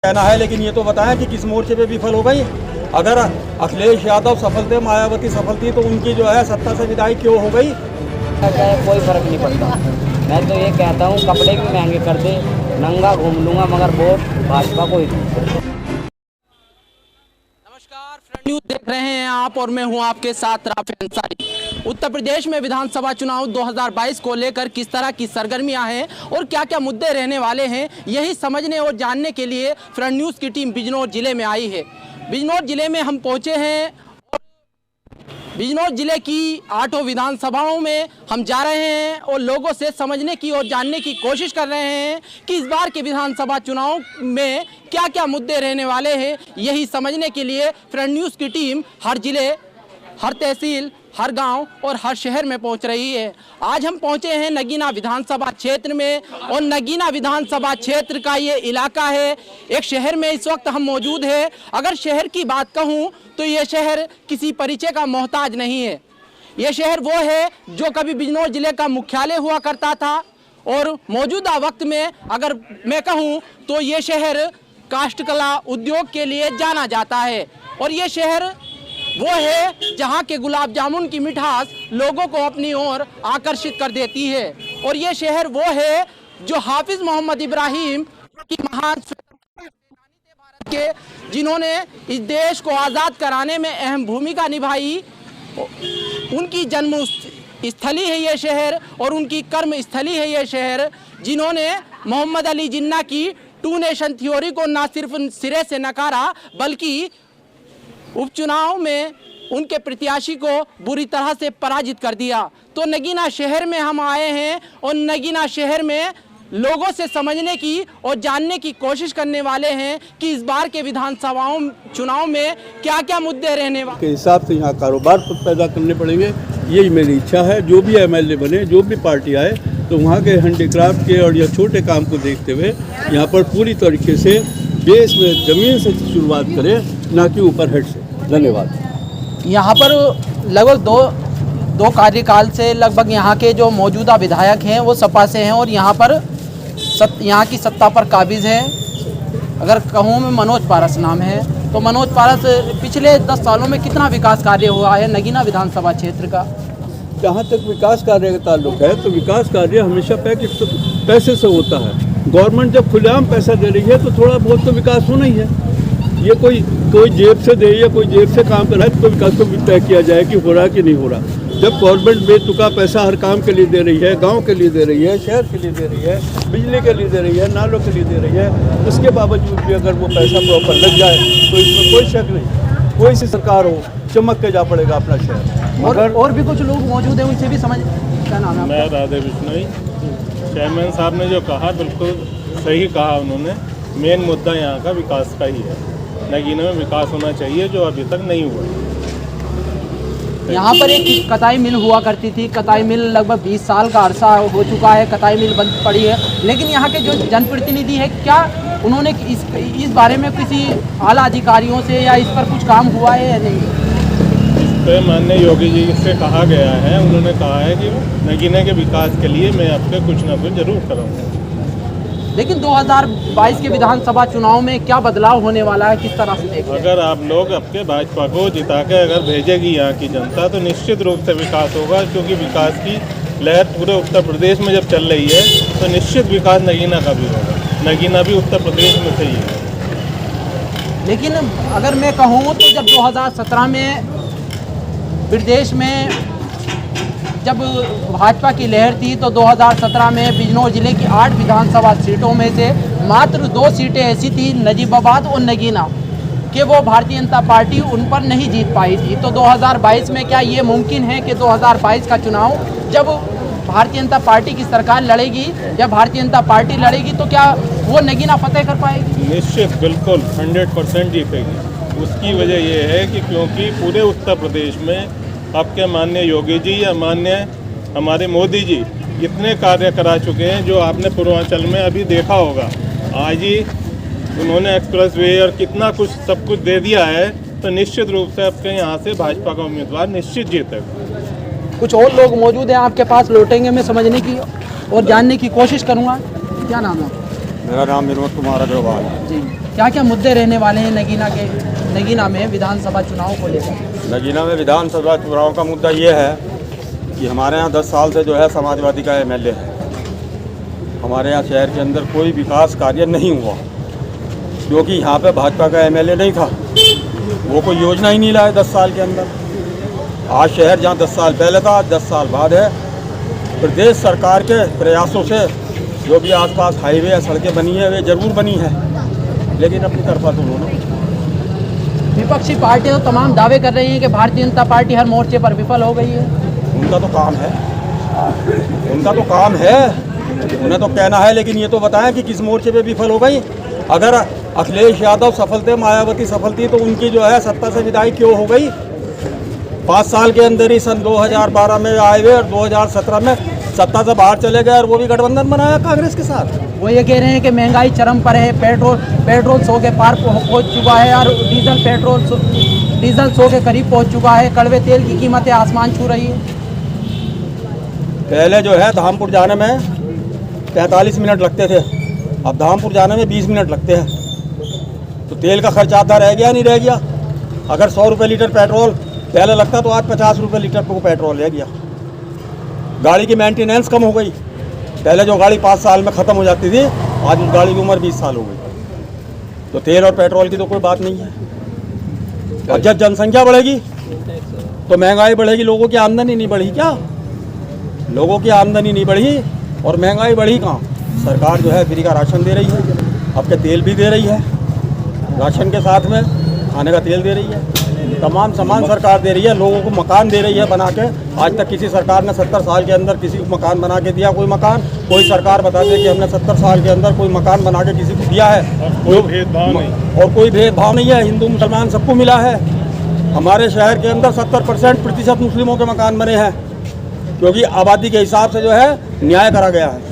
कहना है, लेकिन ये तो बताएं कि किस मोर्चे पे विफल हो गई। अगर अखिलेश यादव सफल थे, मायावती सफल थी, तो उनकी जो है सत्ता से विदाई क्यों हो गई? कोई फर्क नहीं पड़ता। मैं तो ये कहता हूँ कपड़े भी महंगे कर दे, नंगा घूम लूंगा, मगर वोट भाजपा को ही दूंगा। नमस्कार, फ्रंट न्यूज देख रहे हैं आप और मैं हूं आपके साथ राफी अंसारी। उत्तर प्रदेश में विधानसभा चुनाव 2022 को लेकर किस तरह की सरगर्मियां हैं और क्या क्या मुद्दे रहने वाले हैं, यही समझने और जानने के लिए फ्रंट न्यूज की टीम बिजनौर जिले में आई है। बिजनौर जिले में हम पहुंचे हैं। बिजनौर जिले की 8 विधानसभाओं में हम जा रहे हैं और लोगों से समझने की और जानने की कोशिश कर रहे हैं कि इस बार के विधानसभा चुनाव में क्या क्या मुद्दे रहने वाले हैं। यही समझने के लिए फ्रंट न्यूज़ की टीम हर जिले, हर तहसील, हर गांव और हर शहर में पहुंच रही है। आज हम पहुंचे हैं नगीना विधानसभा क्षेत्र में और नगीना विधानसभा क्षेत्र का ये इलाका है। एक शहर में इस वक्त हम मौजूद है। अगर शहर की बात कहूं तो ये शहर किसी परिचय का मोहताज नहीं है। ये शहर वो है जो कभी बिजनौर जिले का मुख्यालय हुआ करता था और मौजूदा वक्त में अगर मैं कहूँ तो ये शहर काष्ठकला उद्योग के लिए जाना जाता है। और ये शहर वो है जहाँ के गुलाब जामुन की मिठास लोगों को अपनी ओर आकर्षित कर देती है। और ये शहर वो है जो हाफिज मोहम्मद इब्राहिम की महान भारत के, जिन्होंने इस देश को आज़ाद कराने में अहम भूमिका निभाई, उनकी जन्म स्थली है ये शहर और उनकी कर्म स्थली है ये शहर, जिन्होंने मोहम्मद अली जिन्ना की 2 नेशन थ्योरी को न सिर्फ सिरे से नकारा बल्कि उपचुनाव में उनके प्रत्याशी को बुरी तरह से पराजित कर दिया। तो नगीना शहर में हम आए हैं और नगीना शहर में लोगों से समझने की और जानने की कोशिश करने वाले हैं कि इस बार के विधानसभाओं चुनाव में क्या क्या मुद्दे रहने वाले के हिसाब से यहाँ कारोबार पैदा करने पड़ेंगे। यही मेरी इच्छा है। जो भी एमएलए बने, जो भी पार्टी आए, तो वहाँ के हैंडीक्राफ्ट के और या छोटे काम को देखते हुए यहाँ पर पूरी तरीके से बेस में ज़मीन से शुरुआत करें, ना कि ऊपर हेड से। धन्यवाद। यहाँ पर लगभग दो कार्यकाल से लगभग यहाँ के जो मौजूदा विधायक हैं वो सपा से हैं और यहाँ पर यहाँ की सत्ता पर काबिज है। अगर कहूँ मैं मनोज पारस नाम है, तो मनोज पारस पिछले 10 सालों में कितना विकास कार्य हुआ है नगीना विधानसभा क्षेत्र का? जहाँ तक विकास कार्य का ताल्लुक है तो विकास कार्य हमेशा पैसे से होता है। गवर्नमेंट जब खुलेआम पैसा दे रही है तो थोड़ा बहुत तो विकास होना ही है। ये कोई जेब से दे या कोई जेब से काम कर रहा है तो विकास को भी तय किया जाए कि हो रहा कि नहीं हो रहा। जब गवर्नमेंट बेतुका पैसा हर काम के लिए दे रही है, गांव के लिए दे रही है, शहर के लिए दे रही है, बिजली के लिए दे रही है, नालों के लिए दे रही है, उसके बावजूद भी अगर वो पैसा प्रॉपर लग जाए तो इसमें कोई शक नहीं। कोई सी सरकार हो, चमक के जा पड़ेगा अपना शहर। मगर और भी कुछ लोग मौजूद हैं, उनसे भी समझ। क्या नाम है? मैं राधे विष्णु। चेयरमैन साहब ने जो कहा बिल्कुल सही कहा उन्होंने। मेन मुद्दा यहाँ का विकास का ही है। नगीना में विकास होना चाहिए जो अभी तक नहीं हुआ। यहाँ पर एक कताई मिल हुआ करती थी। कताई मिल लगभग 20 साल का अरसा हो चुका है, कताई मिल बंद पड़ी है। लेकिन यहाँ के जो जनप्रतिनिधि है, क्या उन्होंने इस बारे में किसी आला अधिकारियों से या इस पर कुछ काम हुआ है या नहीं? इस पर माननीय योगी जी से कहा गया है, उन्होंने कहा है कि नगीना के विकास के लिए मैं आपके कुछ ना कुछ जरूर करूँगा। लेकिन 2022 के विधानसभा चुनाव में क्या बदलाव होने वाला है, किस तरह से देखें? अगर आप लोग अपने भाजपा को जिता के अगर भेजेगी यहाँ की जनता तो निश्चित रूप से विकास होगा, क्योंकि विकास की लहर पूरे उत्तर प्रदेश में जब चल रही है तो निश्चित विकास नगीना का भी होगा। नगीना भी उत्तर प्रदेश में से ही है। लेकिन अगर मैं कहूँ तो जब 2017 में प्रदेश में जब भाजपा की लहर थी तो 2017 में बिजनौर जिले की 8 विधानसभा सीटों में से मात्र 2 सीटें ऐसी थी, नजीबाबाद और नगीना, कि वो भारतीय जनता पार्टी उन पर नहीं जीत पाई थी। तो 2022 में क्या ये मुमकिन है कि 2022 का चुनाव जब भारतीय जनता पार्टी की सरकार लड़ेगी या भारतीय जनता पार्टी लड़ेगी तो क्या वो नगीना फतेह कर पाएगी? निश्चित, बिल्कुल 100% जीतेगी। उसकी वजह ये है कि क्योंकि पूरे उत्तर प्रदेश में आपके माननीय योगी जी या माननीय हमारे मोदी जी इतने कार्य करा चुके हैं जो आपने पूर्वांचल में अभी देखा होगा। आज ही उन्होंने एक्सप्रेस वे और कितना कुछ सब कुछ दे दिया है, तो निश्चित रूप से आपके यहाँ से भाजपा का उम्मीदवार निश्चित जीतेगा। कुछ और लोग मौजूद हैं आपके पास, लौटेंगे मैं समझने की और जानने की कोशिश करूँगा। क्या नाम है? मेरा नाम विनोद कुमार अग्रवाल। जी, क्या क्या मुद्दे रहने वाले हैं नगीना में विधानसभा चुनाव को लेकर? नगीना में विधानसभा चुनाव का मुद्दा ये है कि हमारे यहाँ 10 साल से जो है समाजवादी का एमएलए है। हमारे यहाँ शहर के अंदर कोई विकास कार्य नहीं हुआ, क्योंकि यहाँ पे भाजपा का एमएलए नहीं था। वो कोई योजना ही नहीं लाए 10 साल के अंदर। आज शहर जहाँ 10 साल पहले था, आज 10 साल बाद है। प्रदेश सरकार के प्रयासों से जो भी आसपास हाईवे या सड़कें बनी है वे जरूर बनी है, लेकिन अपनी तरफा तो उन्होंने विपक्षी पार्टियां तो तमाम दावे कर रही हैं कि भारतीय जनता पार्टी हर मोर्चे पर विफल हो गई है। उनका तो काम है, उन्हें तो कहना है, लेकिन ये तो बताएं कि किस मोर्चे पे विफल हो गई। अगर अखिलेश यादव सफल थे, मायावती सफल थी, तो उनकी जो है सत्ता से विदाई क्यों हो गई? 5 साल के अंदर ही सन 2012 में आए हुए और 2017 में सत्ता से बाहर चले गए, और वो भी गठबंधन बनाया कांग्रेस के साथ। वो ये कह रहे हैं कि महंगाई चरम पर है, पेट्रोल 100 के पार पहुंच चुका है और डीजल 100 के करीब पहुंच चुका है। कड़वे तेल की कीमतें आसमान छू रही है। पहले जो है धामपुर जाने में 45 मिनट लगते थे, अब धामपुर जाने में 20 मिनट लगते हैं। तो तेल का खर्च आधा रह गया नहीं रह गया? अगर 100 रुपये लीटर पेट्रोल पहले लगता तो आज 50 रुपये लीटर को पेट्रोल रह गया। गाड़ी की मेंटेनेंस कम हो गई। पहले जो गाड़ी 5 साल में ख़त्म हो जाती थी, आज उस गाड़ी की उम्र 20 साल हो गई। तो तेल और पेट्रोल की तो कोई बात नहीं है। अब जब जनसंख्या बढ़ेगी तो महंगाई बढ़ेगी, लोगों की आमदनी नहीं बढ़ी क्या? लोगों की आमदनी नहीं बढ़ी और महंगाई बढ़ी कहाँ? सरकार जो है फ्री का राशन दे रही है, अब के तेल भी दे रही है, राशन के साथ में खाने का तेल दे रही है, तमाम सामान सरकार दे रही है, लोगों को मकान दे रही है बना के। आज तक किसी सरकार ने 70 साल के अंदर किसी को मकान बना के दिया? कोई मकान कोई सरकार बता दे कि हमने 70 साल के अंदर कोई मकान बना के किसी को दिया है? कोई भेदभाव नहीं, और कोई भेदभाव नहीं है, हिंदू मुसलमान सबको मिला है। हमारे शहर के अंदर 70% मुस्लिमों के मकान बने हैं, क्योंकि आबादी के हिसाब से जो है न्याय करा गया है।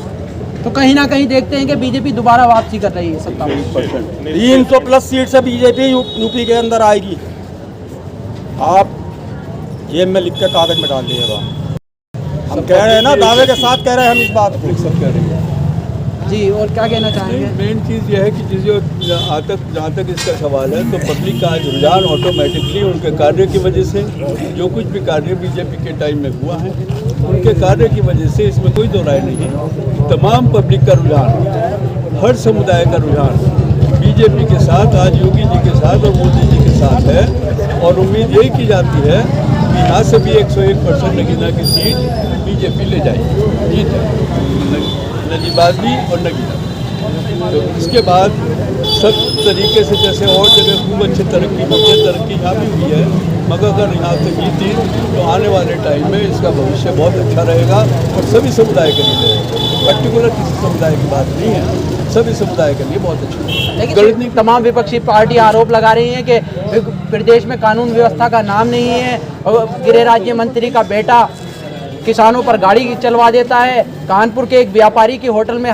तो कहीं ना कहीं देखते हैं कि बीजेपी दोबारा वापसी कर रही है सत्ता में। 300+ सीट से बीजेपी यूपी के अंदर आएगी। आप जेब में लिख के कागज में डाल दिएगा। हम कह रहे हैं ना, दावे के साथ कह रहे हैं हम इस बात को। सब कह रही है जी, और क्या कहना चाहेंगे? मेन चीज़ ये है कि जहाँ तक इसका सवाल है, तो पब्लिक का आज रुझान ऑटोमेटिकली उनके कार्य की वजह से, जो कुछ भी कार्य बीजेपी के टाइम में हुआ है उनके कार्य की वजह से, इसमें कोई दो राय नहीं है। तमाम पब्लिक का रुझान, हर समुदाय का रुझान बीजेपी के साथ, आज योगी जी के साथ और मोदी जी के साथ है। और उम्मीद यही की जाती है कि यहाँ से भी 101% नगीना की सीट बीजेपी ले जाएगी, जीत है नजीबाजी और नगीना। तो इसके बाद सब तरीके से, जैसे और जगह खूब अच्छी तरक्की यहाँ भी हुई है, मगर अगर यहाँ से जीती तो आने वाले टाइम में इसका भविष्य बहुत अच्छा रहेगा और सभी समुदाय के लिए रहेगा। पर्टिकुलर किसी समुदाय की बात नहीं है, सभी समुदाय के लिए बहुत अच्छा है। लेकिन तमाम विपक्षी पार्टी आरोप लगा रही हैं कि प्रदेश में कानून व्यवस्था का नाम नहीं है, और गृह राज्य मंत्री का बेटा किसानों पर गाड़ी चलवा देता है, कानपुर के एक व्यापारी की होटल में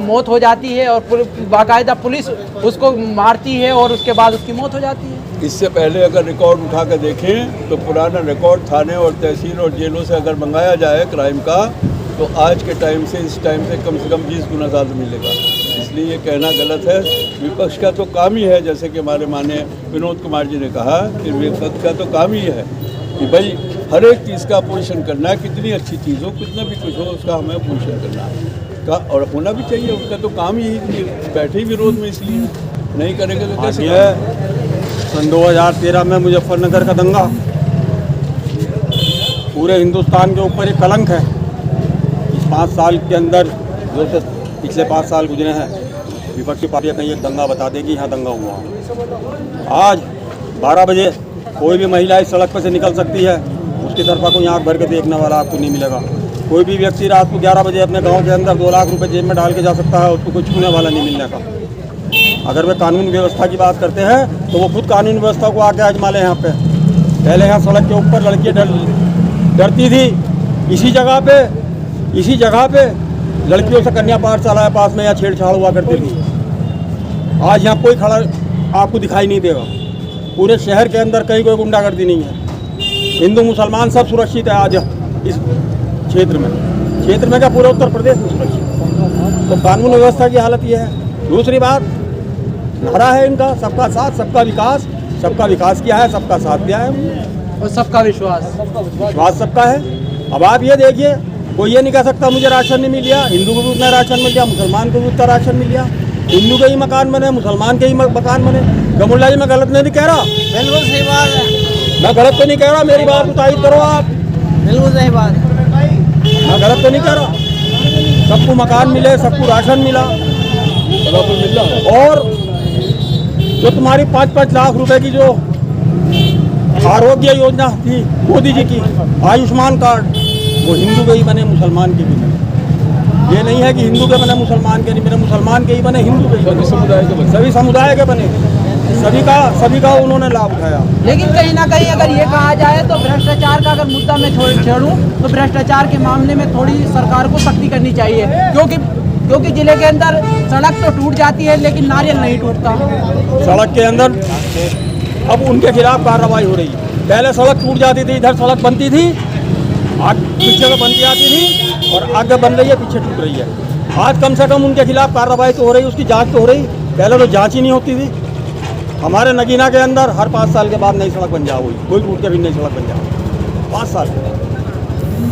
मौत हो जाती है और बाकायदा पुलिस उसको मारती है और उसके बाद उसकी मौत हो जाती है। इससे पहले अगर रिकॉर्ड उठा कर देखें तो पुराना रिकॉर्ड थाने और तहसील और जेलों से अगर मंगाया जाए क्राइम का, तो आज के टाइम से इस टाइम से कम 20 गुना ज़्यादा मिलेगा। इसलिए ये कहना गलत है। विपक्ष का तो काम ही है, जैसे कि हमारे माननीय विनोद कुमार जी ने कहा कि विपक्ष का तो काम ही है कि भाई हर एक चीज़ का अपोजिशन करना है, कितनी अच्छी चीज़ हो, कितना भी कुछ हो, उसका हमें अपोजिशन करना है और होना भी चाहिए। उनका तो काम ही बैठे ही विरोध में, इसलिए नहीं करेंगे तो कैसे? सन 2013 में मुजफ्फरनगर का दंगा पूरे हिंदुस्तान के ऊपर एक कलंक है। इस 5 साल के अंदर जो पिछले 5 साल गुजरे हैं, विपक्षी पार्टियाँ कहीं एक दंगा बता देगी यहाँ दंगा हुआ। आज 12 बजे कोई भी महिला इस सड़क पर से निकल सकती है, उसकी तरफा कोई आँख भर के देखने वाला आपको नहीं मिलेगा। कोई भी व्यक्ति रात को 11 बजे अपने गांव के अंदर 2 लाख रुपए जेब में डाल के जा सकता है, उसको कोई छूने वाला नहीं मिलने का। अगर वे कानून व्यवस्था की बात करते हैं तो वो खुद कानून व्यवस्था को आके आजमा लें। यहाँ पे पहले यहाँ सड़क के ऊपर लड़कियाँ डरती थी, इसी जगह पे लड़कियों से कन्या पाठशाला पास में या छेड़छाड़ हुआ करती थी। आज यहाँ कोई खड़ा आपको दिखाई नहीं देगा। पूरे शहर के अंदर कहीं कोई गुंडागर्दी नहीं है। हिंदू मुसलमान सब सुरक्षित है आज इस क्षेत्र में क्या पूरे उत्तर प्रदेश में सुरक्षित। तो कानून व्यवस्था की हालत ये है। दूसरी बात, नारा है इनका, सबका साथ सबका विकास किया है, सबका साथ दिया है और सबका विश्वास। विश्वास सबका है। अब आप ये देखिए, कोई ये नहीं कह सकता मुझे राशन नहीं मिल गया, हिंदू को भी उतना राशन मिल गया, मुसलमान को भी उतना राशन मिल गया, हिंदू के ही मकान बने, मुसलमान के ही मकान बने। गमुल्ला जी मैं गलत नहीं कह रहा, बिल्कुल सही बात है, मैं गलत तो नहीं कह रहा, मेरी बात को तायद करो आप। बिल्कुल सही बात है। मैं गलत तो नहीं कह रहा, सबको मकान मिले, सबको राशन मिला, और जो तुम्हारी 5-5 लाख रुपए की जो आरोग्य योजना थी मोदी जी की, आयुष्मान कार्ड, वो हिंदू के ही बने, मुसलमान के भी बने। ये नहीं है कि हिंदू के बने मुसलमान के नहीं बने, मुसलमान के ही बने, हिंदू के ही बने, सभी समुदाय के बने, सभी का उन्होंने लाभ उठाया। लेकिन कहीं ना कहीं अगर ये कहा जाए तो भ्रष्टाचार का अगर मुद्दा मैं छेड़ूं तो भ्रष्टाचार के मामले में थोड़ी सरकार को सख्ती करनी चाहिए, क्योंकि जिले के अंदर सड़क तो टूट जाती है लेकिन नारियल नहीं टूटता। सड़क के अंदर अब उनके खिलाफ कार्रवाई हो रही है। पहले सड़क टूट जाती थी, इधर सड़क बनती थी, पीछे से बनती आती थी, और आगे बन रही है, पीछे टूट रही है। आज कम से कम उनके खिलाफ कार्रवाई तो हो रही, उसकी जांच तो हो रही। पहले तो जांच ही नहीं होती थी। हमारे नगीना के अंदर हर 5 साल के बाद नई सड़क बन जा, हुई कोई टूट के भी नई सड़क बन जा, 5 साल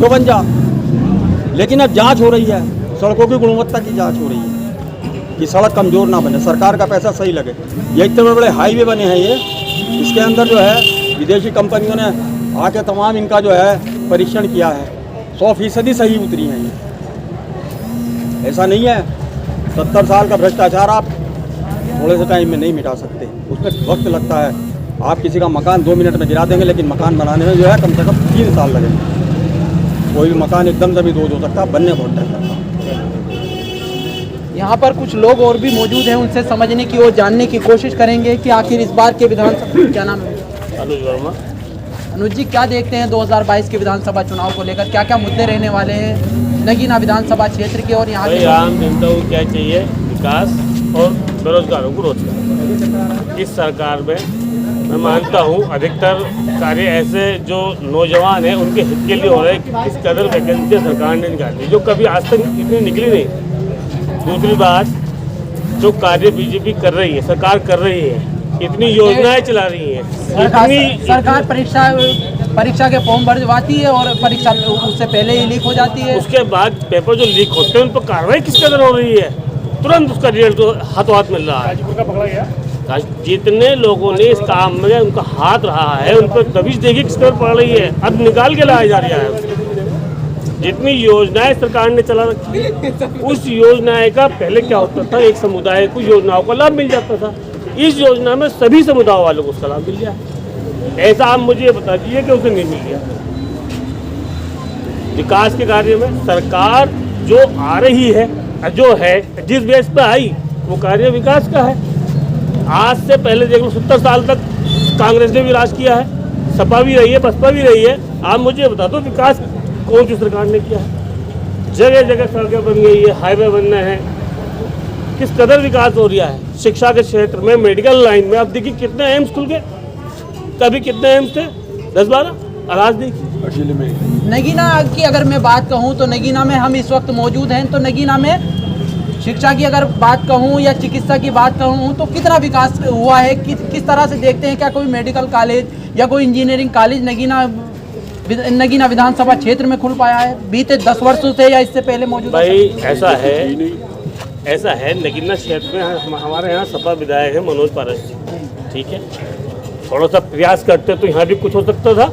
तो बन जा। लेकिन अब जांच हो रही है, सड़कों की गुणवत्ता की जांच हो रही है कि सड़क कमज़ोर ना बने, सरकार का पैसा सही लगे। ये इतने बड़े हाईवे बने हैं, ये इसके अंदर जो है विदेशी कंपनियों ने आके तमाम इनका जो है परीक्षण किया है, 100% सही उतरी हैं ये। ऐसा नहीं है 70 साल का भ्रष्टाचार आप थोड़े से टाइम में नहीं मिटा सकते, उसमें वक्त लगता है। आप किसी का मकान 2 मिनट में गिरा देंगे, लेकिन मकान बनाने में जो है कम से कम 3 साल लगेंगे। कोई भी मकान एकदम से भी हो सकता है, बनने बहुत टाइम लगता है। यहाँ पर कुछ लोग और भी मौजूद हैं, उनसे समझने की और जानने की कोशिश करेंगे कि आखिर इस बार के विधानसभा, क्या नाम है? अनुज वर्मा। अनुज जी, क्या देखते हैं 2022 के विधानसभा चुनाव को लेकर, क्या क्या मुद्दे रहने वाले हैं नगीना विधानसभा क्षेत्र के और यहाँ के? आम जनता को क्या चाहिए? विकास और बेरोजगारों को रोजगार। इस सरकार में मैं मानता हूँ अधिकतर कार्य ऐसे जो नौजवान हैं उनके हित के लिए हो रहे हैं। इस कदर वैकेंसी सरकार ने निकाली जो कभी आज तक इतनी निकली नहीं। दूसरी बात, जो कार्य बीजेपी कर रही है, सरकार कर रही है, इतनी योजनाएं चला रही है, सरकार परीक्षा के फॉर्म भरवाती है और परीक्षा उससे पहले ही लीक हो जाती है। उसके बाद पेपर जो लीक होते हैं उन पर कार्रवाई किस कदर हो रही है, तुरंत उसका रिजल्ट हाथों हाथ मिल रहा है। जितने लोगों ने इस काम में उनका हाथ रहा है उन पर दबिश देखिए किस कदर पड़ रही है, अब निकाल के लाया जा रहा है। जितनी योजनाएं सरकार ने चला रखी है, उस योजनाएं का पहले क्या होता था, एक समुदाय को योजनाओं का लाभ मिल जाता था। इस योजना में सभी समुदाय वालों को उसका लाभ मिल गया। ऐसा आप मुझे बता दीजिए कि उसे नहीं मिल गया। विकास के कार्य में सरकार जो आ रही है, जो है जिस बेस पर आई वो कार्य विकास का है। आज से पहले देख लो 70 साल तक कांग्रेस ने भी राज किया है, सपा भी रही है, बसपा भी रही है। आप मुझे बता दो विकास कौन सी सरकार ने किया है? जगह जगह सड़कें बन गई है, हाईवे बन रहे हैं, किस कदर विकास हो रहा है। शिक्षा के क्षेत्र में, मेडिकल लाइन में अब देखिए कितने एम्स खुल गए, कभी कितने एम्स थे, 10-12, आज देखिए। नगीना की अगर मैं बात कहूँ तो नगीना में हम इस वक्त मौजूद हैं, तो नगीना में शिक्षा की अगर बात कहूँ या चिकित्सा की बात कहूँ तो कितना विकास हुआ है, किस तरह से देखते हैं? क्या कोई मेडिकल कॉलेज या कोई इंजीनियरिंग कॉलेज नगीना विधानसभा क्षेत्र में खुल पाया है बीते 10 वर्षों से या इससे पहले मौजूद? भाई ऐसा है नगीना क्षेत्र में हमारे यहाँ सपा विधायक है मनोज पारस जी, ठीक है। थोड़ा सा प्रयास करते तो यहाँ भी कुछ हो सकता था,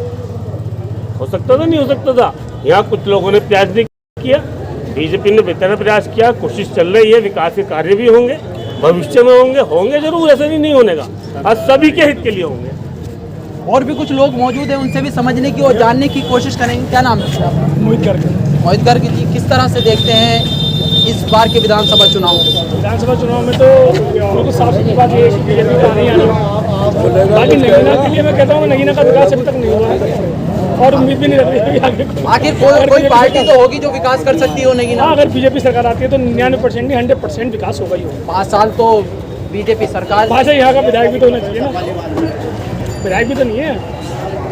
नहीं हो सकता था। यहाँ कुछ लोगों ने प्रयास नहीं किया, बीजेपी ने बेहतर प्रयास किया, कोशिश चल रही है। विकास के कार्य भी होंगे, भविष्य में होंगे जरूर, ऐसा नहीं होने का, आज सभी के हित के लिए होंगे। और भी कुछ लोग मौजूद हैं, उनसे भी समझने की और जानने की कोशिश करेंगे। क्या नाम है आपका? मोहित गर्ग जी, किस तरह से देखते हैं इस बार के विधानसभा चुनाव? विधानसभा चुनाव में तो बिल्कुल साफ सुथरी बात ये है कि बीजेपी का नहीं आना। बाकी नगीना के लिए मैं कहता हूँ नगीना का विकास अभी तक नहीं हुआ है और उम्मीद भी नहीं रख रही है। आखिर कोई पार्टी तो होगी जो विकास कर सकती हो नगीना? अगर बीजेपी सरकार आती है तो 99% नहीं 100% विकास होगा ही होगा। 5 साल तो बीजेपी सरकार, भाषा यहाँ का विधायक भी तो होना चाहिए ना, विधायक भी तो नहीं है।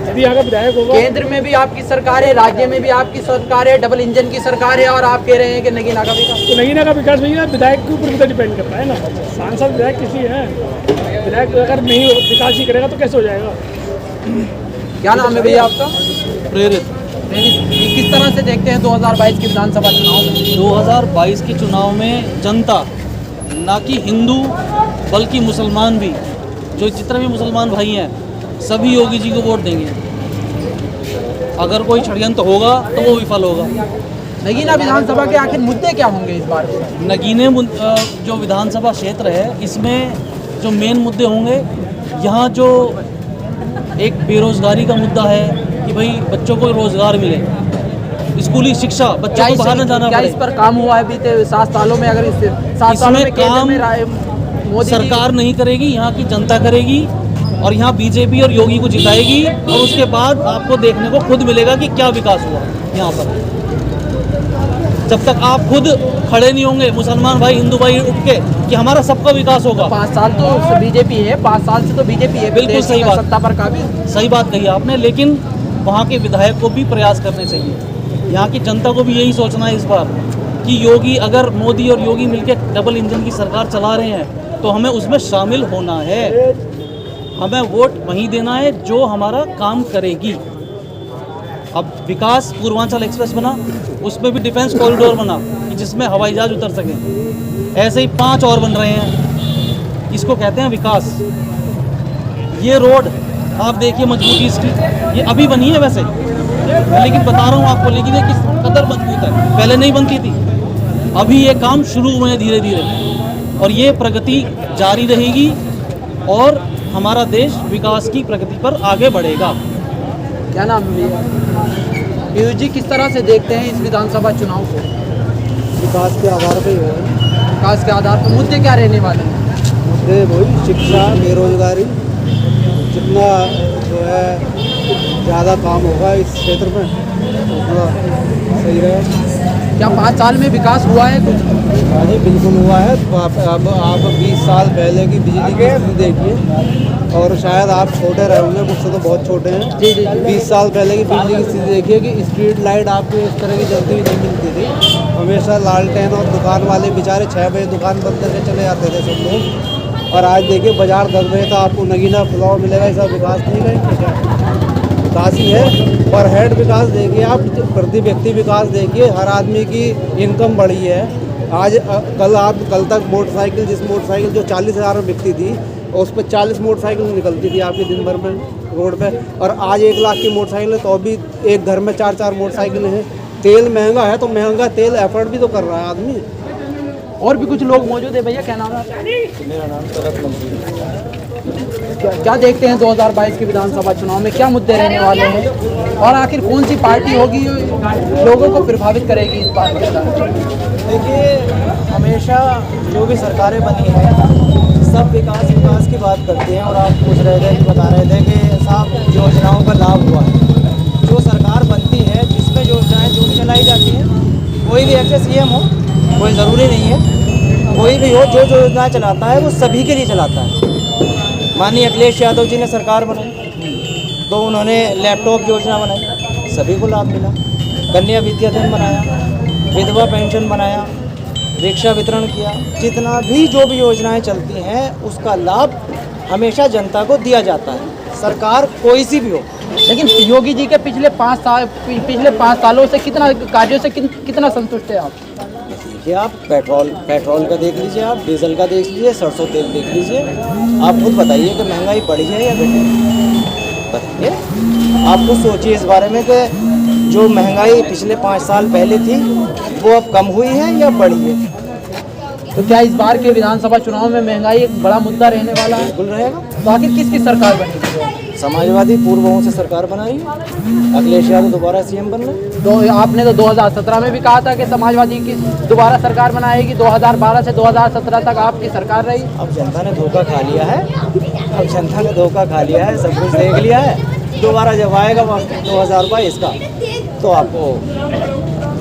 यदि यहाँ का विधायक होगा, केंद्र में भी आपकी सरकार है, राज्य में भी आपकी सरकार है, डबल इंजन की सरकार है, और आप कह रहे हैं कि नगीना का विकास। तो नगीना का विकास भैया विधायक के ऊपर भी तो डिपेंड करता है ना। सांसद विधायक किसी है, विधायक अगर नहीं विकास ही करेगा तो कैसे हो जाएगा। क्या नाम है भैया आपका? प्रेरित। ये किस तरह से देखते हैं 2022 के विधानसभा चुनाव में? 2022 के चुनाव में जनता, ना कि हिंदू बल्कि मुसलमान भी, जो जितने भी मुसलमान भाई हैं, सभी योगी जी को वोट देंगे। अगर कोई षड्यंत्र होगा तो वो विफल होगा। नगीना विधानसभा के आखिर मुद्दे क्या होंगे इस बार? नगीने जो विधानसभा क्षेत्र है, इसमें जो मेन मुद्दे होंगे, यहाँ जो एक बेरोजगारी का मुद्दा है कि भाई बच्चों को रोजगार मिले, स्कूली शिक्षा, बच्चों को बाहर न जाना क्या पड़े। इस पर काम हुआ है बीते 7 सालों में? अगर इस 7 सालों में केंद्र में मोदी सरकार नहीं करेगी, यहाँ की जनता करेगी, और यहाँ बीजेपी और योगी को जिताएगी, और उसके बाद आपको देखने को खुद मिलेगा कि क्या विकास हुआ यहाँ पर। जब तक आप खुद खड़े नहीं होंगे, मुसलमान भाई हिंदू भाई उठ के कि हमारा सबका विकास होगा। 5 साल तो बीजेपी है, 5 साल से तो बीजेपी है, बिल्कुल सही बात, सत्ता पर काबिज। सही बात कही आपने, लेकिन वहाँ के विधायक को भी प्रयास करने चाहिए। यहाँ की जनता को भी यही सोचना है इस बार कि योगी, अगर मोदी और योगी मिलकर डबल इंजन की सरकार चला रहे हैं तो हमें उसमें शामिल होना है। हमें वोट वहीं देना है जो हमारा काम करेगी। अब विकास, पूर्वांचल एक्सप्रेस बना, उसमें भी डिफेंस कॉरिडोर बना कि जिसमें हवाई जहाज उतर सके। ऐसे ही 5 और बन रहे हैं, इसको कहते हैं विकास। ये रोड आप देखिए मजबूती इसकी, ये अभी बनी है वैसे, लेकिन बता रहा हूँ आपको, लेकिन ये किस कदर मजबूत है, पहले नहीं बनती थी। अभी ये काम शुरू हुए हैं धीरे धीरे, और ये प्रगति जारी रहेगी और हमारा देश विकास की प्रगति पर आगे बढ़ेगा। क्या नाम है भैया? पीयूष जी, किस तरह से देखते हैं इस विधानसभा चुनाव को? विकास के आधार पर है, विकास के आधार पर मुद्दे क्या रहने वाले हैं? मुद्दे वही शिक्षा, बेरोजगारी, जितना जो है ज़्यादा काम होगा इस क्षेत्र में उतना सही रहेगा। क्या 5 साल में विकास हुआ है कुछ? हाँ जी, बिल्कुल हुआ है। अब आप 20 साल पहले की बिजली की स्थिति देखिए, और शायद आप छोटे रहे होंगे, मुझसे तो बहुत छोटे हैं। जी जी। 20 साल पहले की बिजली की स्थिति देखिए कि स्ट्रीट लाइट आपको इस तरह की जल्दी हुई नहीं मिलती थी। हमेशा लालटेन, और दुकान वाले बेचारे 6 बजे दुकान बंद करके चले जाते थे सब लोग। और आज देखिए बाजार 10 बजे तो आपको नगीना पुलाव मिलेगा। ऐसा विकास नहीं करेंगे क्या? विकास ही है। पर हेड विकास देखिए आप, प्रति व्यक्ति विकास देखिए, हर आदमी की इनकम बढ़ी है। आज कल तक मोटरसाइकिल, जिस मोटरसाइकिल जो 40,000 में बिकती थी, उस पर 40 मोटरसाइकिल निकलती थी आपके दिन भर में रोड पे, और आज 1 लाख की मोटरसाइकिल है तो अभी एक घर में 4-4 मोटरसाइकिल हैं। तेल महंगा है तो महंगा तेल एफर्ट भी तो कर रहा है आदमी। और भी कुछ लोग मौजूद है। भैया क्या नाम है? मेरा नाम शरद मंत्री। क्या देखते हैं 2022 के विधानसभा चुनाव में क्या मुद्दे रहने वाले हैं, और आखिर कौन सी पार्टी होगी लोगों को प्रभावित करेगी इस बार? देखिए, हमेशा जो भी सरकारें बनी हैं सब विकास की बात करती हैं, और आप पूछ रहे थे, बता रहे थे कि साहब योजनाओं का लाभ हुआ है। जो सरकार बनती है, जिसमें योजनाएँ जो भी चलाई जाती हैं, कोई भी एक्स CM हो, कोई ज़रूरी नहीं है, कोई भी हो, जो योजनाएँ चलाता है वो सभी के लिए चलाता है। माननीय अखिलेश यादव जी ने सरकार बनाई तो उन्होंने लैपटॉप योजना बनाई, सभी को लाभ मिला। कन्या विद्याधन बनाया, विधवा पेंशन बनाया, रिक्शा वितरण किया। जितना भी जो भी योजनाएं चलती हैं उसका लाभ हमेशा जनता को दिया जाता है, सरकार कोई सी भी हो। लेकिन योगी जी के पिछले 5 सालों से कितना कार्यों से कितना संतुष्ट है आप? देखिए, आप पेट्रोल का देख लीजिए, आप डीजल का देख लीजिए, सरसों तेल देख लीजिए, आप खुद बताइए कि महंगाई बढ़ी है या घटी है? बताइए, आप खुद सोचिए इस बारे में कि जो महंगाई पिछले 5 साल पहले थी वो अब कम हुई है या बढ़ी है? तो क्या इस बार के विधानसभा चुनाव में महंगाई एक बड़ा मुद्दा रहने वाला है? बिल्कुल रहेगा। तो आखिर किसकी सरकार बनेगी? समाजवादी पूर्वों से सरकार बनाई, अखिलेश यादव दोबारा CM बन रहे। तो आपने तो 2017 में भी कहा था कि समाजवादी की दोबारा सरकार बनाएगी, 2012 से 2017 तक आपकी सरकार रही। अब जनता ने धोखा खा लिया है, सब कुछ देख लिया है। दोबारा जब आएगा 2022 का तो आपको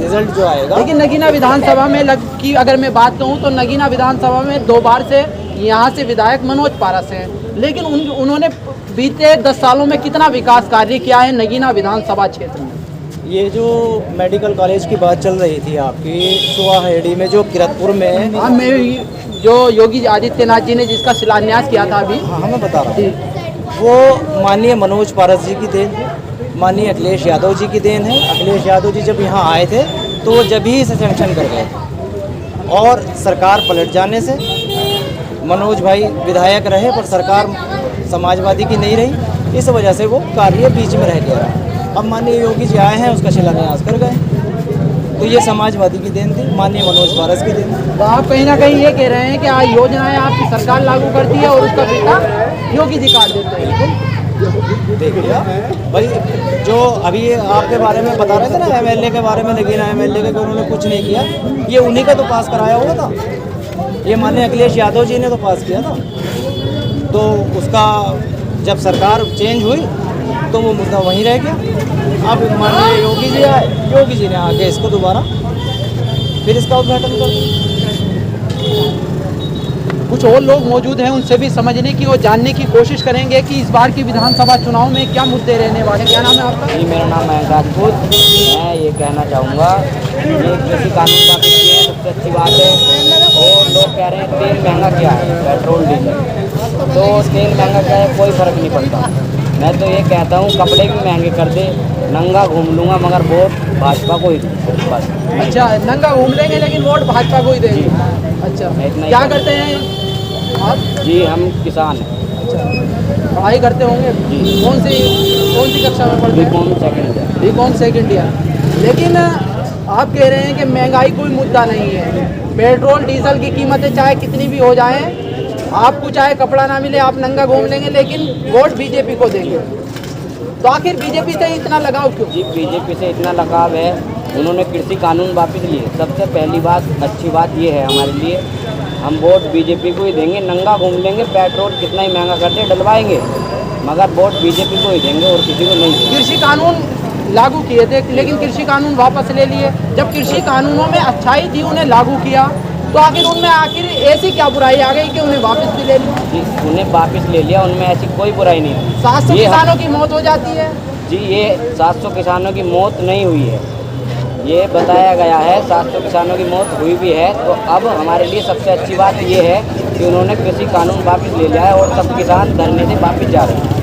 रिजल्ट जो आएगा। लेकिन नगीना विधानसभा में की अगर मैं बात कहूँ तो नगीना विधानसभा में 2 बार से यहाँ से विधायक मनोज पारस हैं, लेकिन उन्होंने बीते 10 सालों में कितना विकास कार्य किया है नगीना विधानसभा क्षेत्र में? ये जो मेडिकल कॉलेज की बात चल रही थी आपकी सुहाहेड़ी में, जो किरतपुर में, हाँ, मैं जो योगी आदित्यनाथ जी ने जिसका शिलान्यास किया था अभी, हाँ मैं बता रहा हूँ, वो माननीय मनोज पारस जी की देन है, माननीय अखिलेश यादव जी की देन है। अखिलेश यादव जी जब यहाँ आए थे तो वो जब ही इसे सैंक्शन कर गए थे, और सरकार पलट जाने से मनोज भाई विधायक रहे पर सरकार समाजवादी की नहीं रही, इस वजह से वो कार्य बीच में रह गया। अब माननीय योगी जी आए हैं, उसका शिलान्यास कर गए, तो ये समाजवादी की देन थी, माननीय मनोज पारस की देन थी। तो आप कहीं ना कहीं ये कह रहे हैं कि आज योजनाएं आपकी सरकार लागू करती है और उसका बेटा योगी जी काट देते हैं। देखिए भाई, जो अभी आपके बारे में बता रहे थे ना, एमएलए के बारे में, लेकिन एमएलए के उन्होंने कुछ नहीं किया, ये उन्हीं का तो पास कराया हुआ था, ये माननीय अखिलेश यादव जी ने तो पास किया था। तो उसका जब सरकार चेंज हुई तो वो मुद्दा वहीं रह गया। अब माननीय योगी जी आए, योगी जी ने आके इसको दोबारा फिर इसका उद्घाटन कर दिया। कुछ और लोग मौजूद हैं, उनसे भी समझने की और जानने की कोशिश करेंगे कि इस बार की विधानसभा चुनाव में क्या मुद्दे रहने वाले। क्या नाम है आपका? जी, मेरा नाम है राजपूत। मैं ये कहना चाहूँगा कि ये कृषि कानून वापस किए हैं, सबसे अच्छी बात है। और लोग कह रहे हैं तेल महंगा क्या है, पेट्रोल डीजल, तो तेल महंगा क्या है कोई फ़र्क नहीं पड़ता। मैं तो ये कहता हूँ कपड़े भी महंगे कर दे, नंगा घूम लूँगा मगर वोट भाजपा को ही बस। अच्छा, नंगा घूम लेंगे लेकिन वोट भाजपा को ही देंगे। अच्छा, क्या करते हैं आप? जी, हम किसान हैं। अच्छा, पढ़ाई करते होंगे? जी। कौन सी कक्षा में पढ़ते हैं? BCom second year. BCom second year. लेकिन आप कह रहे हैं कि महंगाई कोई मुद्दा नहीं है, पेट्रोल डीजल की कीमतें चाहे कितनी भी हो जाएं, आपको चाहे कपड़ा ना मिले, आप नंगा घूम लेंगे लेकिन वोट बीजेपी को देंगे। तो आखिर बीजेपी से इतना लगाव क्यों? जी, बीजेपी से इतना लगाव है, उन्होंने कृषि कानून वापस लिए। सबसे पहली बात, अच्छी बात ये है हमारे लिए, हम वोट बीजेपी को ही देंगे। नंगा घूम लेंगे, पेट्रोल कितना ही महंगा करते डलवाएंगे, मगर वोट बीजेपी को ही देंगे और किसी को नहीं देंगे। कृषि कानून लागू किए थे लेकिन कृषि कानून वापस ले लिए। जब कृषि कानूनों में अच्छाई थी, उन्हें लागू किया, तो आखिर उनमें ऐसी क्या बुराई आ गई कि उन्हें वापस भी ले लिया? जी, उन्हें वापस ले लिया, उनमें ऐसी कोई बुराई नहीं है। 700 किसानों की मौत हो जाती है। जी, ये 700 किसानों की मौत नहीं हुई है, ये बताया गया है 700 किसानों की मौत हुई भी है। तो अब हमारे लिए सबसे अच्छी बात ये है कि उन्होंने कृषि कानून वापस ले लिया है और सब किसान धरने से वापस जा रहे हैं।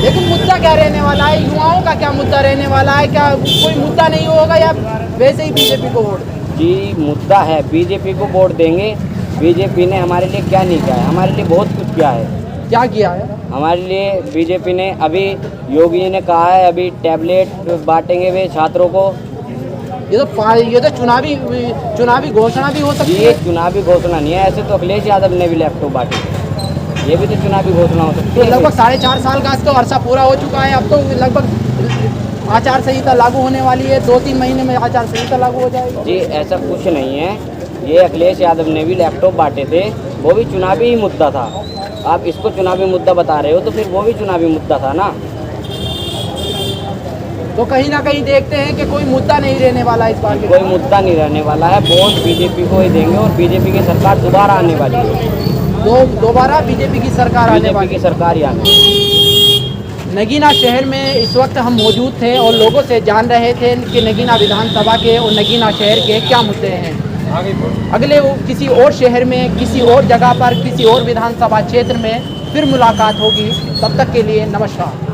लेकिन मुद्दा क्या रहने वाला है? युवाओं का क्या मुद्दा रहने वाला है? क्या कोई मुद्दा नहीं होगा या वैसे ही बीजेपी को वोट? जी, मुद्दा है, बीजेपी को वोट देंगे। बीजेपी ने हमारे लिए क्या नहीं किया है, हमारे लिए बहुत कुछ किया है। क्या किया है हमारे लिए? बीजेपी ने अभी योगी जी ने कहा है अभी टैबलेट बांटेंगे वे छात्रों को। ये तो चुनावी घोषणा भी हो सकती है। ये चुनावी घोषणा नहीं है, ऐसे तो अखिलेश यादव ने भी लैपटॉप बांटे, ये भी तो चुनावी घोषणा हो सकती तो है। लगभग 4.5 साल का तो अरसा पूरा हो चुका है, अब तो लगभग आचार संहिता लागू होने वाली है। 2-3 महीने में आचार संहिता लागू हो जाएगी। जी, ऐसा कुछ नहीं है, ये अखिलेश यादव ने भी लैपटॉप बांटे थे, वो भी चुनावी ही मुद्दा था। आप इसको चुनावी मुद्दा बता रहे हो तो फिर वो भी चुनावी मुद्दा था ना। तो कहीं ना कहीं देखते हैं कि कोई मुद्दा नहीं रहने वाला इस बार। कोई मुद्दा नहीं रहने वाला है, वोट बीजेपी को ही देंगे और बीजेपी की सरकार दोबारा आने वाली है। दोबारा बीजेपी की सरकार आने वाली, बीजेपी की सरकार ही आने। नगीना शहर में इस वक्त हम मौजूद थे और लोगों से जान रहे थे कि नगीना विधानसभा के और नगीना शहर के क्या मुद्दे हैं। अगले किसी और शहर में, किसी और जगह पर, किसी और विधानसभा क्षेत्र में फिर मुलाकात होगी। तब तक के लिए नमस्कार।